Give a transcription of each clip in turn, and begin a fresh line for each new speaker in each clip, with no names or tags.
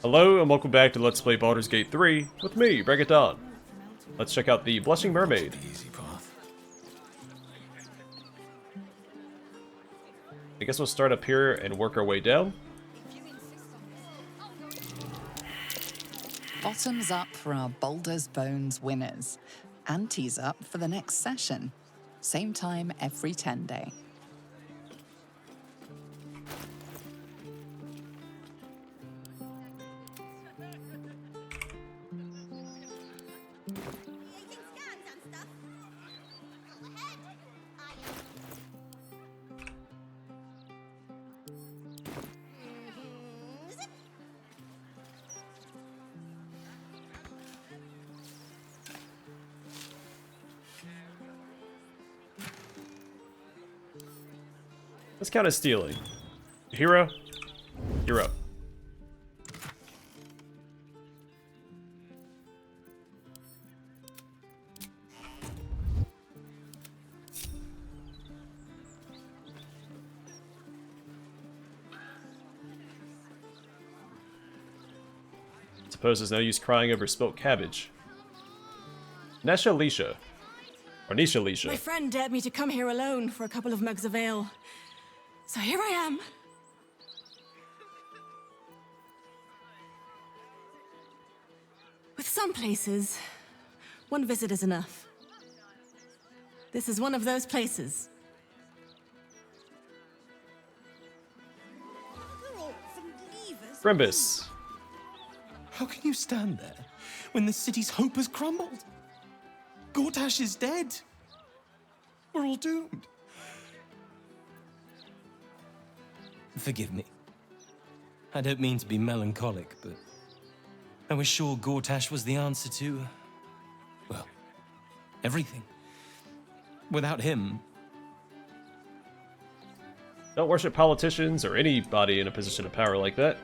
Hello and welcome back to Let's Play Baldur's Gate 3 with me, Bregaton. Let's check out the Blushing Mermaid. I guess we'll start up here and work our way down.
Bottoms up for our Baldur's Bones winners. Ante's up for the next session. Same time every 10 day.
Let's count as stealing. Hero, you're up. Suppose there's no use crying over spilt cabbage. Nesha Lisha. Or Nisha Lisha.
My friend dared me to come here alone for a couple of mugs of ale. So here I am. With some places, one visit is enough. This is one of those places.
Frimbus.
How can you stand there when the city's hope has crumbled? Gortash is dead. We're all doomed. Forgive me. I don't mean to be melancholic, but I was sure Gortash was the answer to, well, everything. Without him...
Don't worship politicians or anybody in a position of power like that.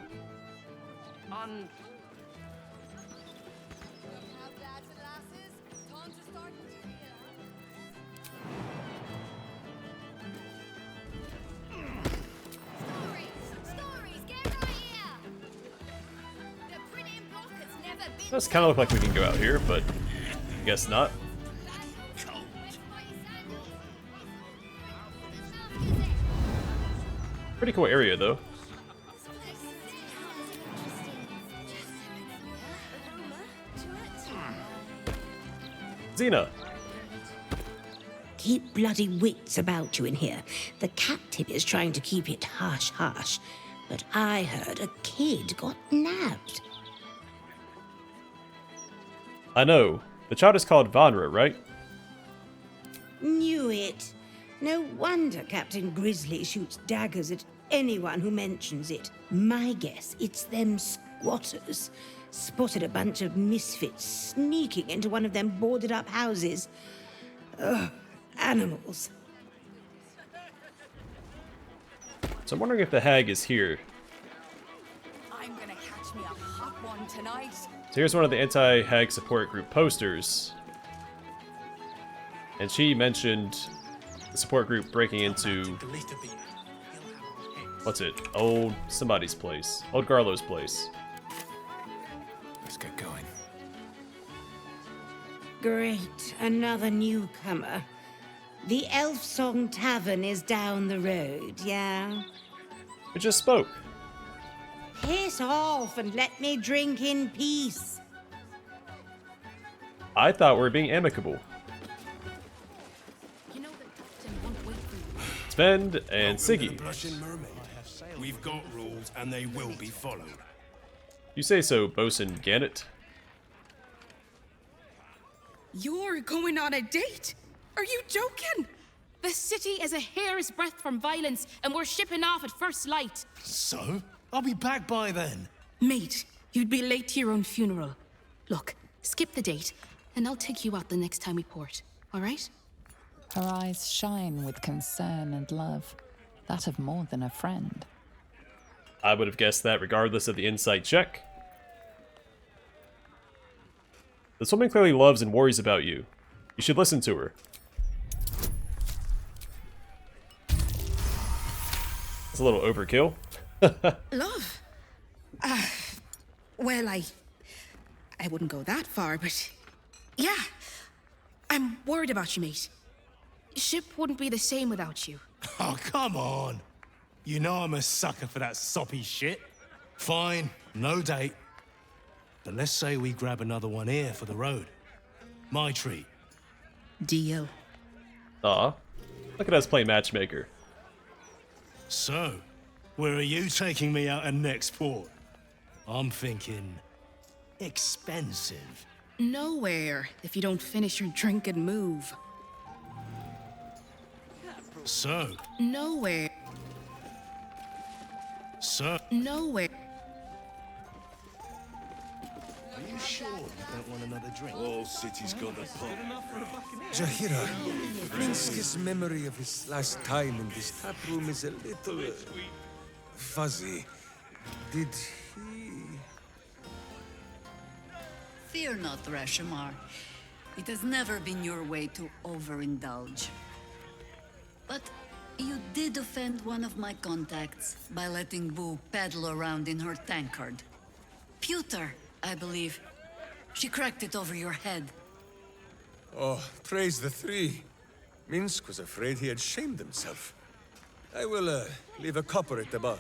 Does kind of look like we can go out here, but I guess not. Pretty cool area, though. Xena.
Keep bloody wits about you in here. The captain is trying to keep it hush-hush, but I heard a kid got nabbed.
I know. The child is called Vanra, right?
Knew it. No wonder Captain Grizzly shoots daggers at anyone who mentions it. My guess, it's them squatters. Spotted a bunch of misfits sneaking into one of them boarded-up houses. Ugh, animals.
So I'm wondering if the hag is here.
I'm gonna catch me a hot one tonight.
So here's one of the anti-hag support group posters. And she mentioned the support group breaking into... what's it? Old somebody's place. Old Garlo's place.
Let's get going.
Great, another newcomer. The Elf Song Tavern is down the road, yeah?
We just spoke.
Piss off and let me drink in peace.
I thought we were being amicable.
You know the captain won't wait for you.
Sven and Siggy.
Blushing Mermaid. We've got rules and they will be followed.
You say so, Bosun Gannett.
You're going on a date? Are you joking? The city is a hair's breadth from violence, and we're shipping off at first light.
So? I'll be back by then.
Mate, you'd be late to your own funeral. Look, skip the date, and I'll take you out the next time we port, all right?
Her eyes shine with concern and love, that of more than a friend.
I would have guessed that regardless of the insight check. This woman clearly loves and worries about you. You should listen to her. It's a little overkill.
Love? Well, I wouldn't go that far, but yeah. I'm worried about you, mate. Ship wouldn't be the same without you.
Oh, come on. You know I'm a sucker for that soppy shit. Fine, no date. But let's say we grab another one here for the road. My treat.
Deal.
Aw. Look at us play matchmaker.
So, where are you taking me out of next port? I'm thinking expensive.
Nowhere, if you don't finish your drink and move.
So,
Nowhere. Nowhere.
are you sure you don't want another drink?
All cities got a pub.
Jahira, Minsk's memory of his last time in this tap room is a little fuzzy. Did he?
Fear not, Rashomar. It has never been your way to overindulge. But you did offend one of my contacts by letting Boo paddle around in her tankard. Pewter, I believe. She cracked it over your head.
Oh, praise the three. Minsk was afraid he had shamed himself. I will leave a copper at the bar.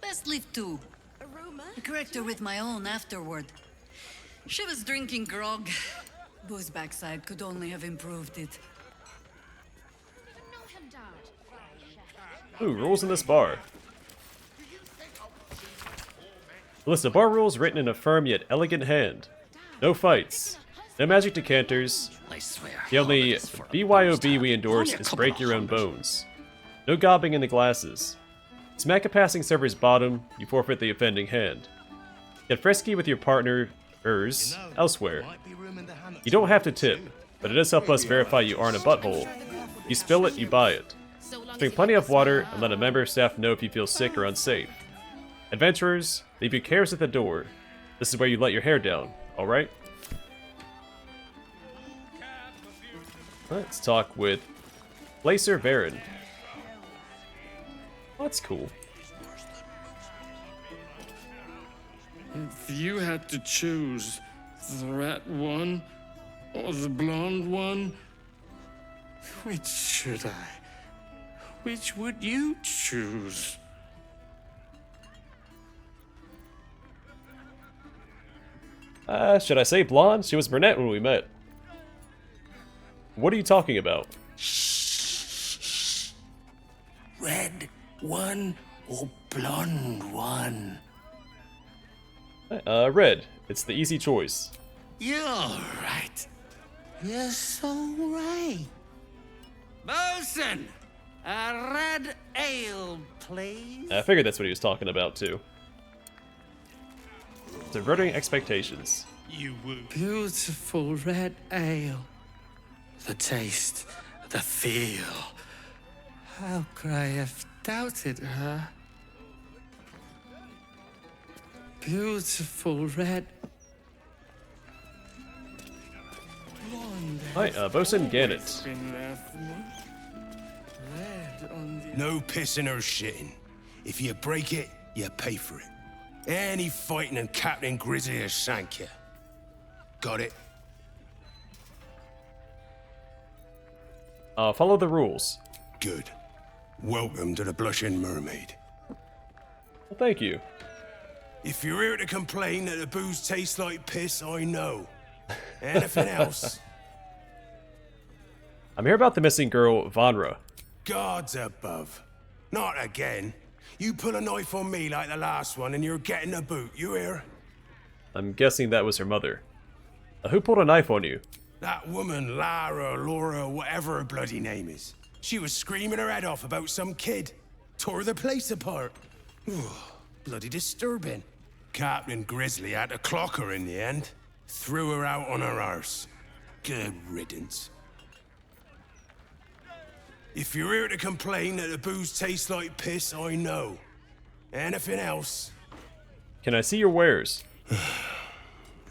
Best leave two. I correct her with my own afterward. She was drinking grog. Boo's backside could only have improved it.
Ooh, rules in this bar. List of bar rules written in a firm yet elegant hand. No fights. No magic decanters. The only BYOB we endorse is break your own bones. No gobbing in the glasses. Smack a passing server's bottom, you forfeit the offending hand. Get frisky with your partners elsewhere. You don't have to tip, but it does help us verify you aren't a butthole. You spill it, you buy it. Drink plenty of water and let a member of staff know if you feel sick or unsafe. Adventurers, leave your cares at the door. This is where you let your hair down, alright? Let's talk with Placer Varen. Oh, that's cool.
If you had to choose the rat one or the blonde one, which should I? Which would you choose?
Should I say blonde? She was brunette when we met. What are you talking about?
Red one or blonde one?
Red. It's the easy choice.
You're right. You're so right. Bosun! A red ale, please.
I figured that's what he was talking about, too. Subverting expectations.
You would.
Beautiful red ale. The taste, the feel. How could I have doubted her? Beautiful red.
Hi, Bosun Gannett.
No pissing or shitting. If you break it, you pay for it. Any fighting and Captain Grizzly has sank you. Got it?
Follow the rules.
Good. Welcome to the Blushing Mermaid.
Well, thank you.
If you're here to complain that the booze tastes like piss, I know. Anything else?
I'm here about the missing girl, Vanra.
Gods above. Not again. You pull a knife on me like the last one and you're getting a boot, you hear?
I'm guessing that was her mother. Who pulled a knife on you?
That woman, Lara, Laura, whatever her bloody name is. She was screaming her head off about some kid. Tore the place apart. Bloody disturbing. Captain Grizzly had to clock her in the end. Threw her out on her arse. Good riddance. If you're here to complain that the booze tastes like piss, I know. Anything else?
Can I see your wares?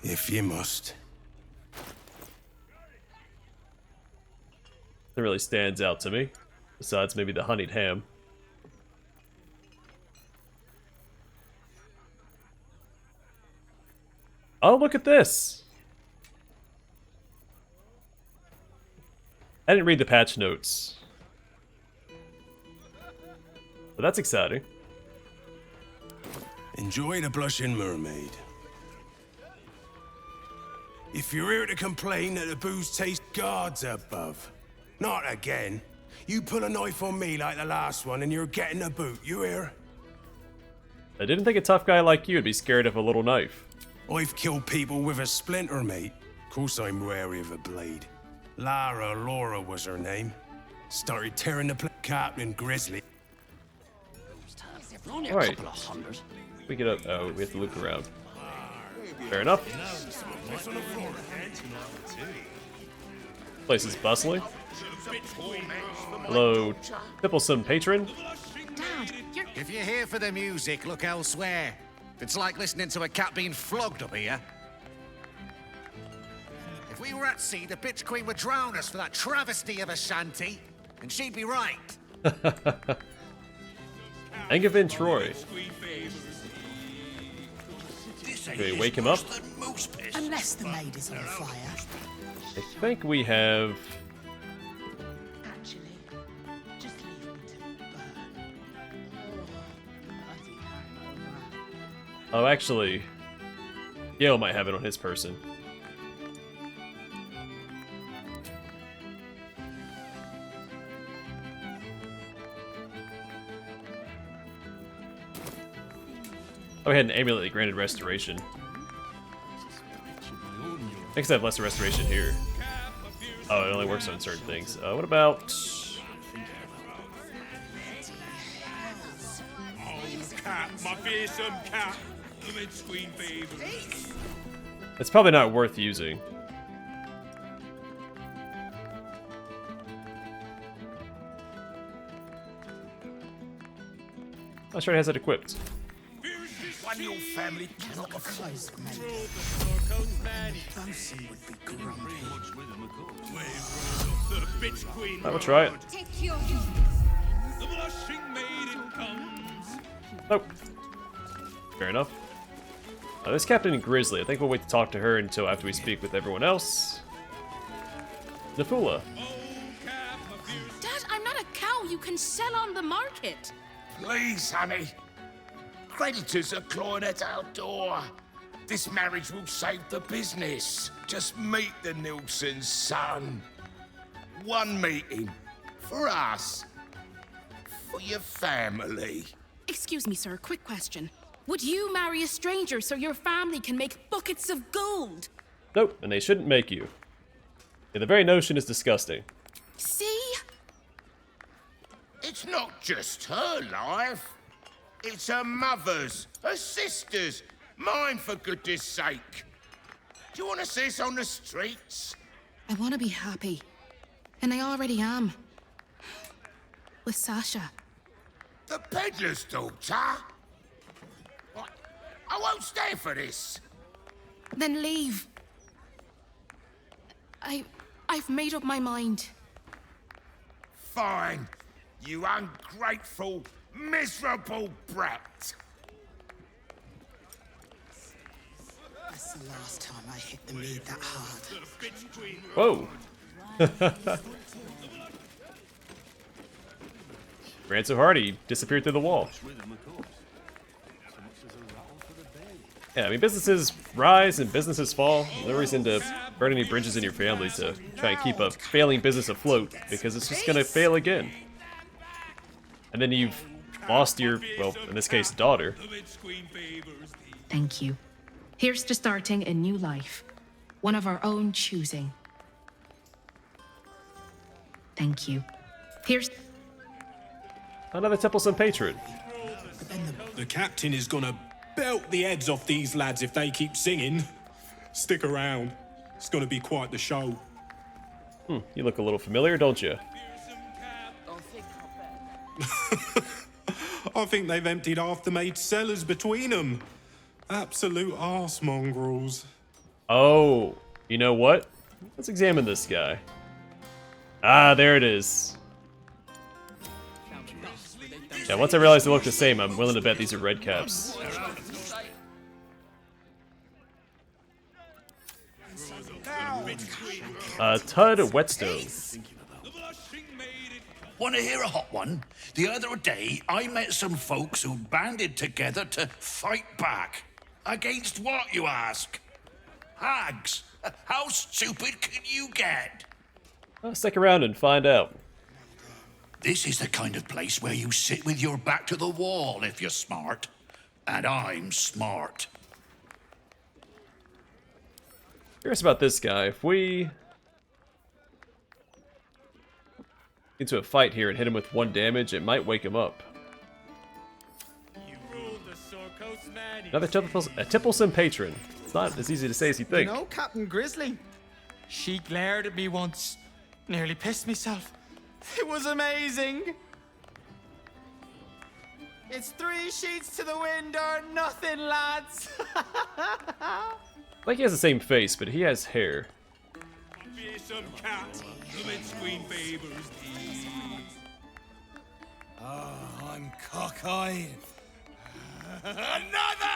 If you must.
That really stands out to me. Besides maybe the honeyed ham. Oh, look at this! I didn't read the patch notes. But that's exciting.
Enjoy the Blushing Mermaid. If you're here to complain that the booze tastes God's above, not again. You pull a knife on me like the last one and you're getting a boot, you hear?
I didn't think a tough guy like you would be scared of a little knife.
I've killed people with a splinter, mate. Of course I'm wary of a blade. Laura was her name. Started tearing the Captain Grizzly.
Alright. We get up. Oh, we have to loop around. Fair enough. Place is bustling. Hello, Tipplesome patron.
Dad, if you're here for the music, look elsewhere. It's like listening to a cat being flogged up here. If we were at sea, the bitch queen would drown us for that travesty of a shanty, and she'd be right.
Angevin Troy. Can we wake him up?
Unless the maid is on fire.
I think we have...
Actually, just leave me to burn.
Oh, actually, Gale might have it on his person. Oh, we had an amulet that granted restoration. I guess I have lesser restoration here. Oh, it only works on certain things. What about...
My fearsome cat. The mid-screen favours.
It's probably not worth using. I'm sure it has it equipped.
One your family cannot close, mate. Bosun would be grumpy.
I will try it.
The blushing maiden comes.
Nope. Fair enough. This Captain Grizzly, I think we'll wait to talk to her until after we speak with everyone else. Nafula.
Dad, I'm not a cow you can sell on the market.
Please, honey. Creditors are clawing at our door. This marriage will save the business. Just meet the Nilsson's son. One meeting. For us. For your family.
Excuse me, sir, quick question. Would you marry a stranger so your family can make buckets of gold?
Nope, and they shouldn't make you. Yeah, the very notion is disgusting.
See?
It's not just her life. It's her mother's, her sister's, mine for goodness sake. Do you want to see us on the streets?
I want to be happy. And I already am. With Sasha.
The peddler's daughter? I won't stay for this.
Then leave. I've made up my mind.
Fine, you ungrateful, miserable brat.
That's the last time I hit the mead that hard.
Whoa. Ran so hard he disappeared through the wall. Yeah, I mean, businesses rise and businesses fall. No reason to burn any bridges in your family to try and keep a failing business afloat, because it's just gonna fail again. And then you've lost your, well, in this case, daughter.
Thank you. Here's to starting a new life. One of our own choosing. Thank you. Here's...
Another Tipplesome patron.
The captain is gonna belt the heads off these lads if they keep singing. Stick around. It's gonna be quite the show.
You look a little familiar, don't you?
I think they've emptied half the maid's cellars between them. Absolute arse mongrels.
Oh, you know what? Let's examine this guy. Ah, there it is. Yeah, once I realized they look the same, I'm willing to bet these are red caps. Tud Whetstone.
Want to hear a hot one? The other day, I met some folks who banded together to fight back. Against what, you ask? Hags. How stupid can you get?
Well, stick around and find out.
This is the kind of place where you sit with your back to the wall if you're smart. And I'm smart.
Curious about this guy. If we into a fight here and hit him with 1 damage, it might wake him up. Another Tipplesome patron. It's not as easy to say as you think.
You know, Captain Grizzly, she glared at me once, nearly pissed myself. It was amazing. It's 3 sheets to the wind or nothing, lads.
Like he has the same face, but he has hair.
Oh, I'm cockeyed.
Another!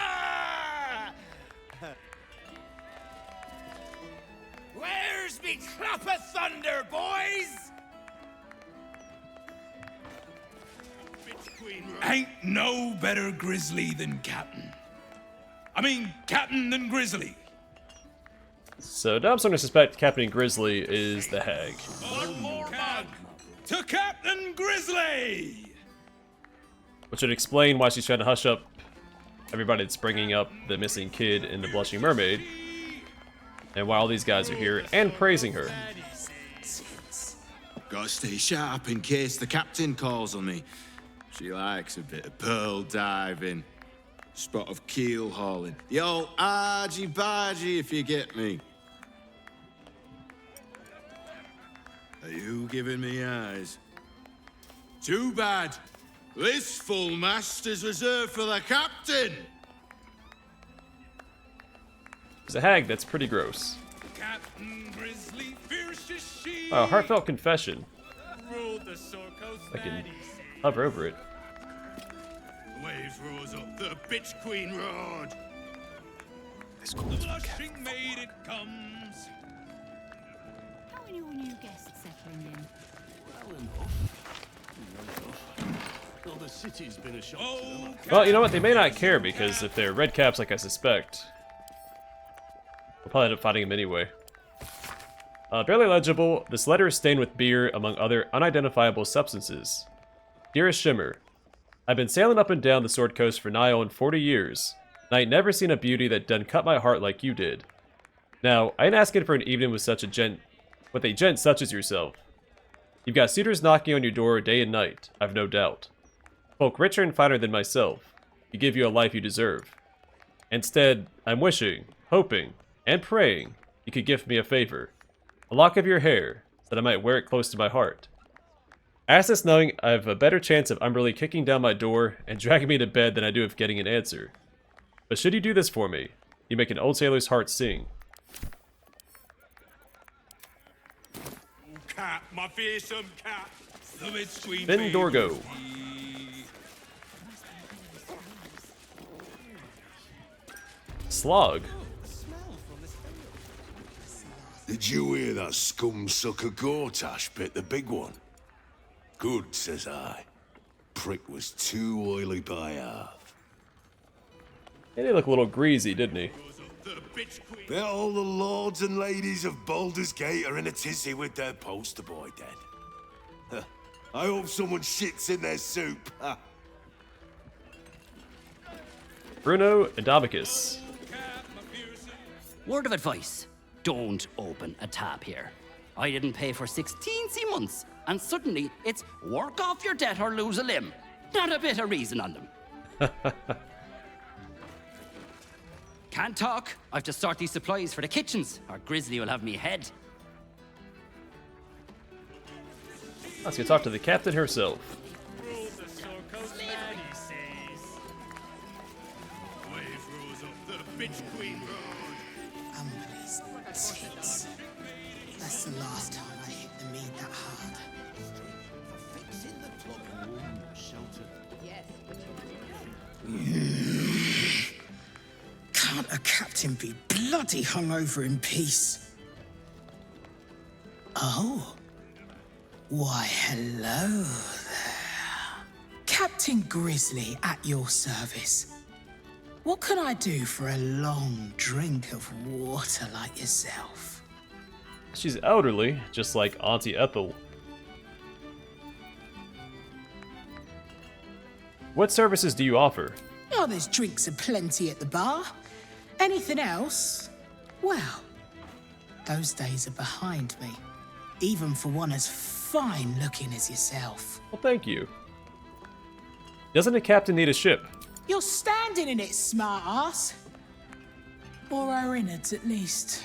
Where's me clap of thunder, boys?
Ain't no better grizzly than Captain. I mean, Captain than Grizzly.
So now I'm starting to suspect Captain Grizzly is the hag.
One more mug to Captain Grizzly!
Which would explain why she's trying to hush up everybody that's bringing up the missing kid in the Blushing Mermaid. And why all these guys are here and praising her.
Gotta stay sharp in case the captain calls on me. She likes a bit of pearl diving, spot of keel hauling. The old argy-bargy, if you get me. Are you giving me eyes? Too bad. This full mast is reserved for the captain.
There's a hag that's pretty gross.
Captain Grizzly, fierce as she.
Oh, heartfelt confession.
Rode the Sword Coast
I can
baddies.
hover over it.
Waves rose up, the bitch queen roared.
The Blushing Maid it comes.
How are your new guests settling in?
Well enough. Though the city's been a shock to them.
Well, you know what? They may not care because if they're red caps like I suspect, we'll probably end up fighting them anyway. Barely legible, this letter is stained with beer among other unidentifiable substances. Dearest Shimmer, I've been sailing up and down the Sword Coast for nigh on 40 years, and I ain't never seen a beauty that done cut my heart like you did. Now, I ain't asking for an evening with a gent such as yourself. You've got suitors knocking on your door day and night, I've no doubt. Folk richer and finer than myself, to give you a life you deserve. Instead, I'm wishing, hoping, and praying you could gift me a favor. A lock of your hair, so that I might wear it close to my heart. I ask this knowing I have a better chance of Umberly kicking down my door and dragging me to bed than I do of getting an answer. But should you do this for me, you make an old sailor's heart sing.
Cat, my fearsome cat, the mid-screen
Finn Dorgo. Slog.
Did you hear that scum-sucker Gortash bit the big one? Good, says I. Prick was too oily by half.
He did look a little greasy, didn't he?
Bet all the lords and ladies of Baldur's Gate are in a tizzy with their poster boy dead. Huh. I hope someone shits in their soup. Ha.
Bruno Adamicus.
Word of advice. Don't open a tab here. I didn't pay for 16 months, and suddenly it's work off your debt or lose a limb. Not a bit of reason on them. Can't talk. I've to start these supplies for the kitchens, or Grizzly will have me head.
Let's go talk to the captain herself.
Umberly's tits. That's the last time I hit the meat that hard. Can't a captain be bloody hungover in peace. Oh. Why, hello there. Captain Grizzly at your service. What can I do for a long drink of water like yourself?
She's elderly, just like Auntie Ethel. What services do you offer?
Oh, there's drinks aplenty at the bar. Anything else? Well, those days are behind me. Even for one as fine looking as yourself.
Well, thank you. Doesn't a captain need a ship?
You're standing in it, smart ass. Or her innards, at least.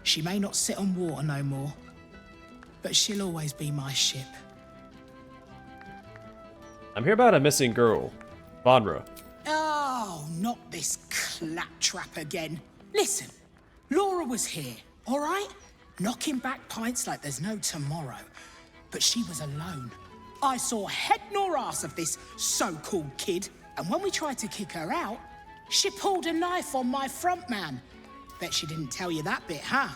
She may not sit on water no more, but she'll always be my ship.
I'm here about a missing girl, Vanra.
Oh, not this claptrap again. Listen, Laura was here, all right? Knocking back pints like there's no tomorrow. But she was alone. I saw head nor ass of this so-called kid, and when we tried to kick her out, she pulled a knife on my front man. Bet she didn't tell you that bit, huh?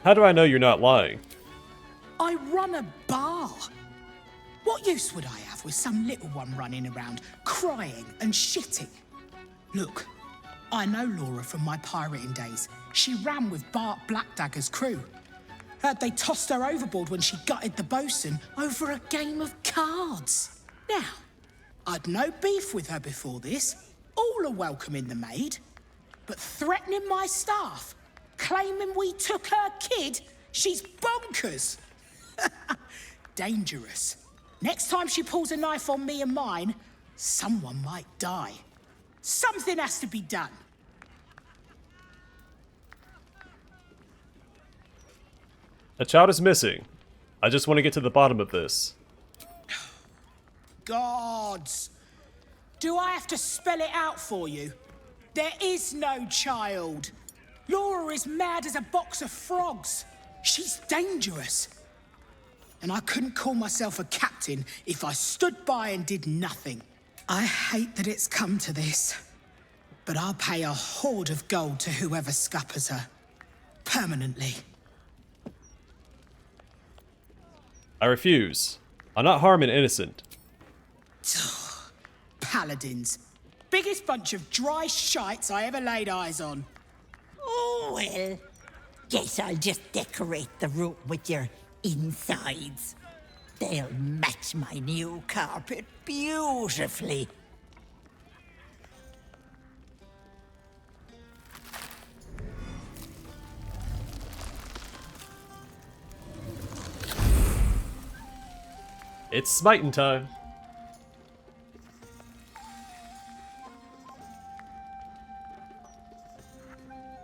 How do I know you're not lying?
I run a bar. What use would I have with some little one running around, crying and shitting? Look, I know Laura from my pirating days. She ran with Bart Blackdagger's crew. Heard they tossed her overboard when she gutted the bosun over a game of cards. Now, I'd no beef with her before this. All are welcome in the maid. But threatening my staff, claiming we took her kid, she's bonkers. Dangerous. Next time she pulls a knife on me and mine, someone might die. Something has to be done.
A child is missing. I just want to get to the bottom of this.
Gods! Do I have to spell it out for you? There is no child. Laura is mad as a box of frogs. She's dangerous. And I couldn't call myself a captain if I stood by and did nothing. I hate that it's come to this, but I'll pay a hoard of gold to whoever scuppers her. Permanently.
I refuse. I'm not harming innocent.
Paladins. Biggest bunch of dry shites I ever laid eyes on.
Oh, well. Guess I'll just decorate the room with your insides. They'll match my new carpet beautifully.
It's smiting time.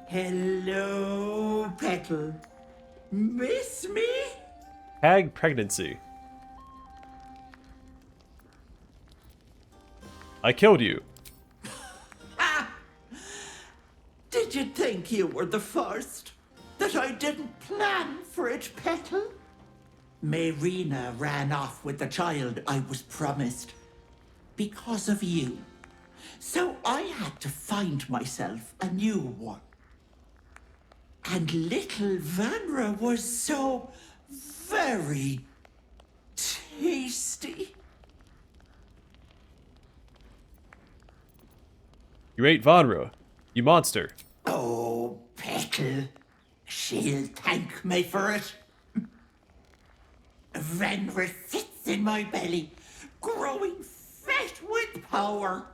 Hello, Petal. Miss me?
Hag pregnancy. I killed you.
Did you think you were the first? That I didn't plan for it, Petal? Marina ran off with the child I was promised. Because of you. So I had to find myself a new one. And little Vanra was so very tasty.
You ate Vanra. You monster.
Oh, Petal. She'll thank me for it. Vanra sits in my belly, growing fat with power.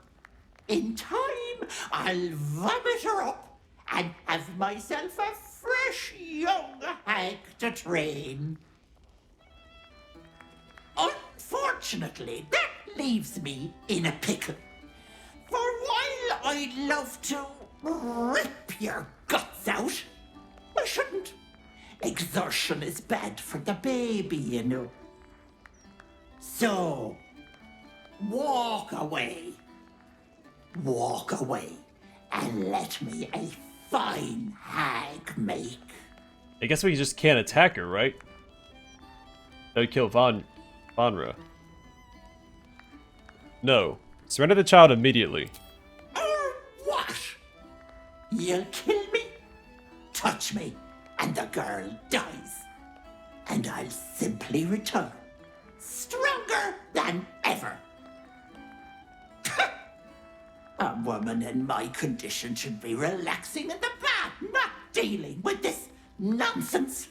In time, I'll vomit her up and have myself a fresh young hag to train. Unfortunately, that leaves me in a pickle. For while I'd love to rip your guts out, I shouldn't. Exertion is bad for the baby, you know. So, walk away. Walk away and let me a fine hag make.
I guess we just can't attack her, right? That would kill Vanra. No. Surrender the child immediately.
What? You'll kill me? Touch me, and the girl dies. And I'll simply return, stronger than ever. A woman in my condition should be relaxing in the bath, not dealing with this nonsense.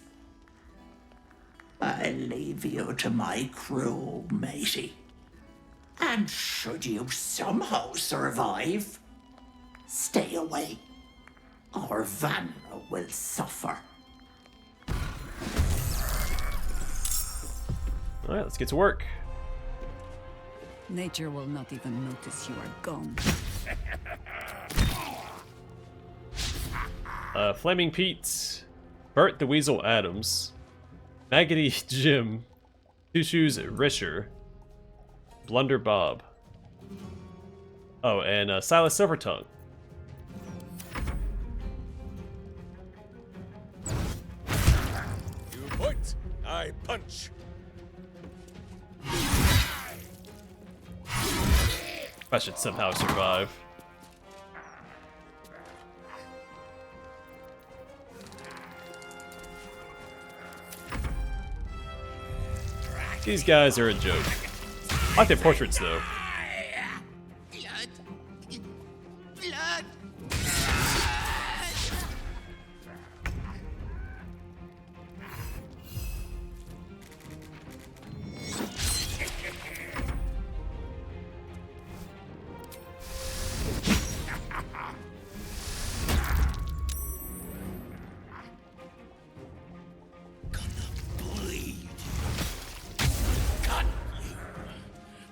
I'll leave you to my crew, matey. And should you somehow survive, stay away, or Vanra will suffer.
Alright, let's get to work.
Nature will not even notice you are gone.
Flaming Pete, Bert the Weasel Adams, Maggoty Jim, Two Shoes Risher, Blunder Bob. Oh, and Silas Silvertongue.
You point, I punch.
I should somehow survive. These guys are a joke. I like their portraits though.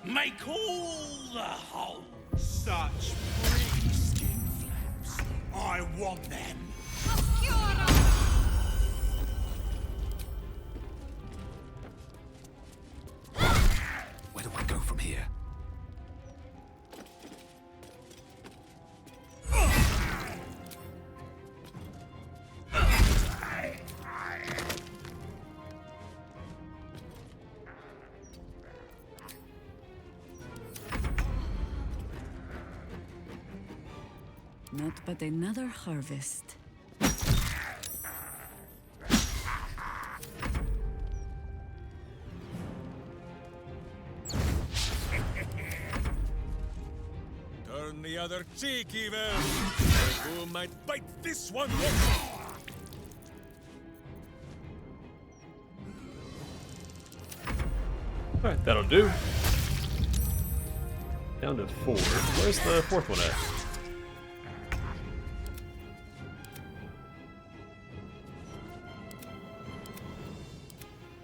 Make all the holes.
Such pretty skin flaps. I want them.
Where do I go from here?
Not but another harvest.
Turn the other cheek, evil. Who might bite this one once more?
Alright, that'll do. Down to 4. Where's the fourth one at?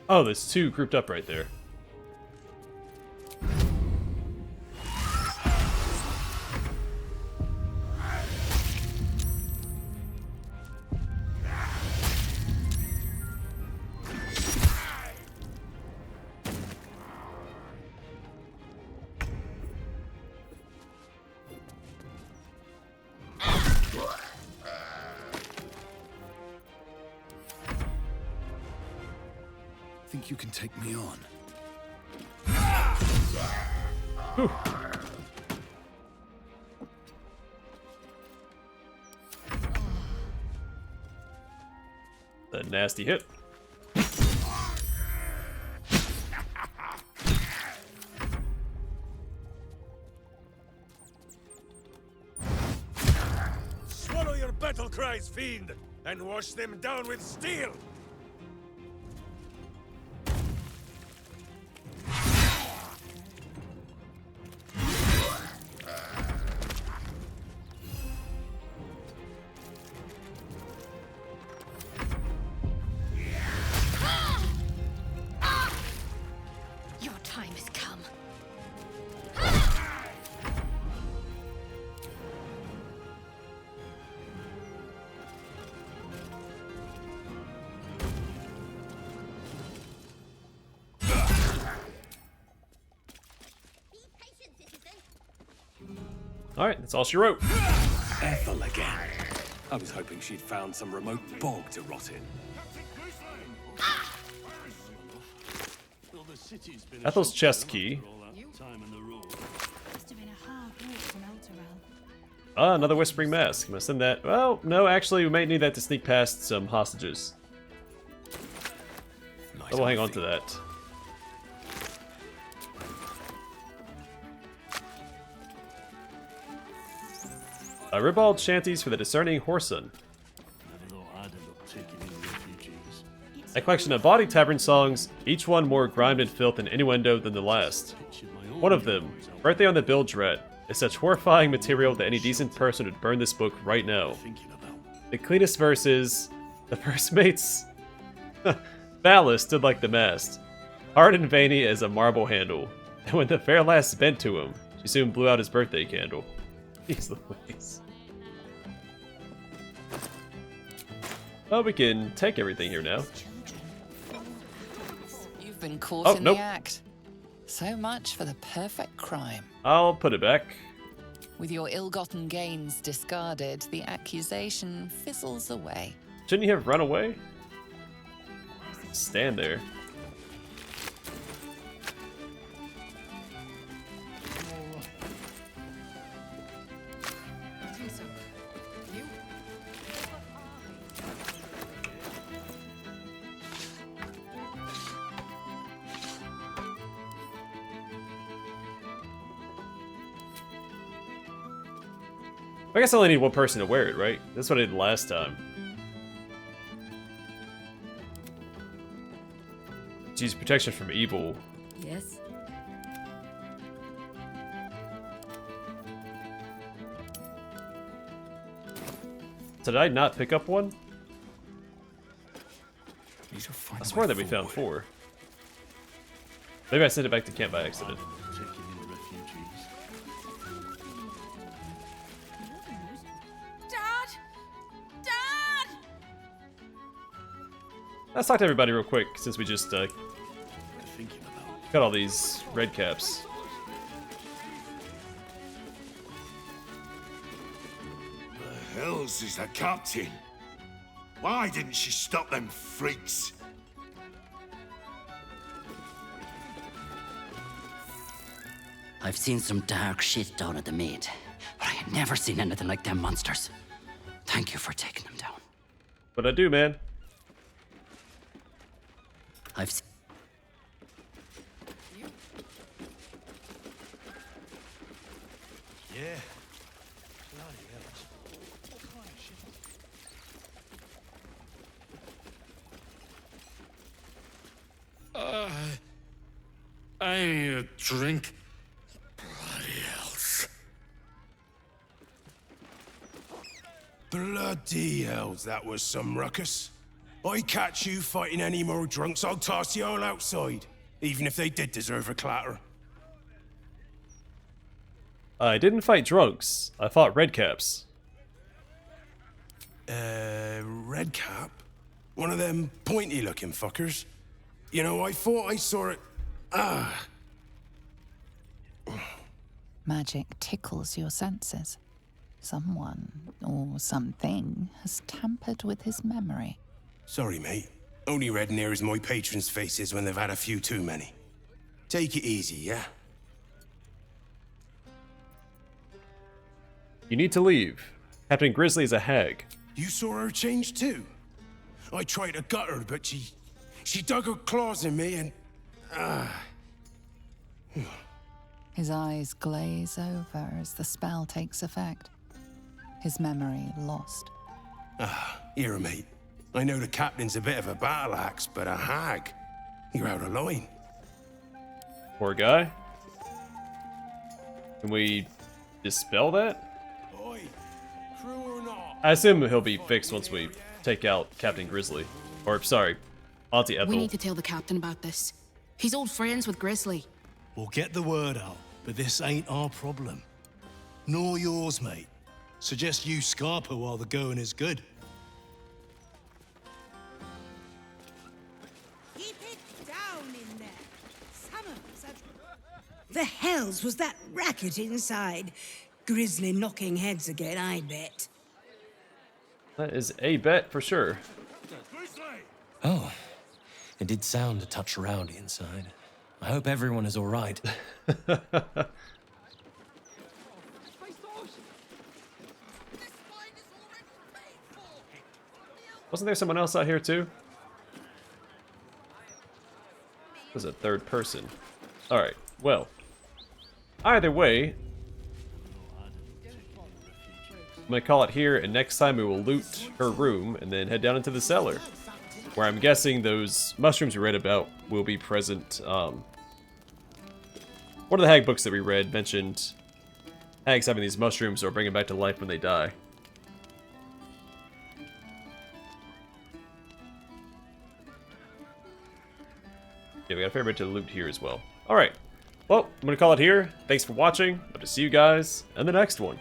Oh, there's 2 grouped up right there.
Think you can take me on?
Whew. A nasty hit.
Swallow your battle cries, fiend, and wash them down with steel.
Your time has come.
Alright, that's all she wrote.
Ethel again. I was hoping she'd found some remote bog to rot in.
Well, the city's been
Ethel's chest key. Ah, another Whispering Mask. I'm gonna send that. Well, no, actually, we might need that to sneak past some hostages. So we'll hang on to that. Ribald shanties for the discerning whoreson. A collection of bawdy tavern songs, each one more grimed in filth and innuendo than the last. One of them, Birthday on the Bilge Rat, is such horrifying material that any decent person would burn this book right now. The cleanest verse is, the first mate's phallus stood like the mast, hard and veiny as a marble handle, and when the fair lass bent to him, she soon blew out his birthday candle. Jeez Louise. Well, we can take everything here now.
You've been caught in
nope.
the act. So much for the perfect crime.
I'll put it back.
With your ill-gotten gains discarded, the accusation fizzles away.
Shouldn't you have run away? Stand there. I guess I only need one person to wear it, right? That's what I did last time. To use protection from evil.
Yes.
Did I not pick up one? I swear that we found 4. Maybe I sent it back to camp by accident. Let's talk to everybody real quick, since we just got all these red caps.
The hells is the captain? Why didn't she stop them freaks?
I've seen some dark shit down at the Maid, but I had never seen anything like them monsters. Thank you for taking them down.
What'd I do, man?
I've seen...
Yeah.
I need a drink. Bloody hells.
Bloody hells, that was some ruckus. I catch you fighting any more drunks, I'll toss you all outside. Even if they did deserve a clatter.
I didn't fight drunks. I fought redcaps.
Redcap? One of them pointy-looking fuckers? You know, I thought I saw it...
Magic tickles your senses. Someone, or something, has tampered with his memory.
Sorry, mate. Only red near as my patrons' faces when they've had a few too many. Take it easy, yeah?
You need to leave. Captain Grizzly is a hag.
You saw her change too? I tried to gut her, but she dug her claws in me and...
His eyes glaze over as the spell takes effect. His memory lost.
Here, mate. I know the captain's a bit of a battle axe, but a hag? You're out of line.
Poor guy. Can we dispel that? I assume he'll be fixed once we take out Captain Grizzly. Or, sorry, Auntie Ethel.
We need to tell the captain about this. He's old friends with Grizzly.
We'll get the word out, but this ain't our problem. Nor yours, mate. Suggest you scarper while the going is good.
Keep it down in there. Some of us have... The hells was that racket inside? Grizzly knocking heads again, I bet.
That is a bet for sure.
Oh, it did sound a touch rowdy inside. I hope everyone is all right.
Wasn't there someone else out here too? It was a third person. Alright, well. Either way, I'm gonna call it here, and next time we will loot her room and then head down into the cellar, where I'm guessing those mushrooms we read about will be present. One of the hag books that we read mentioned hags having these mushrooms or bring them back to life when they die. Yeah, we got a fair bit to loot here as well. Alright, well, I'm gonna call it here. Thanks for watching. I'll see you guys in the next one.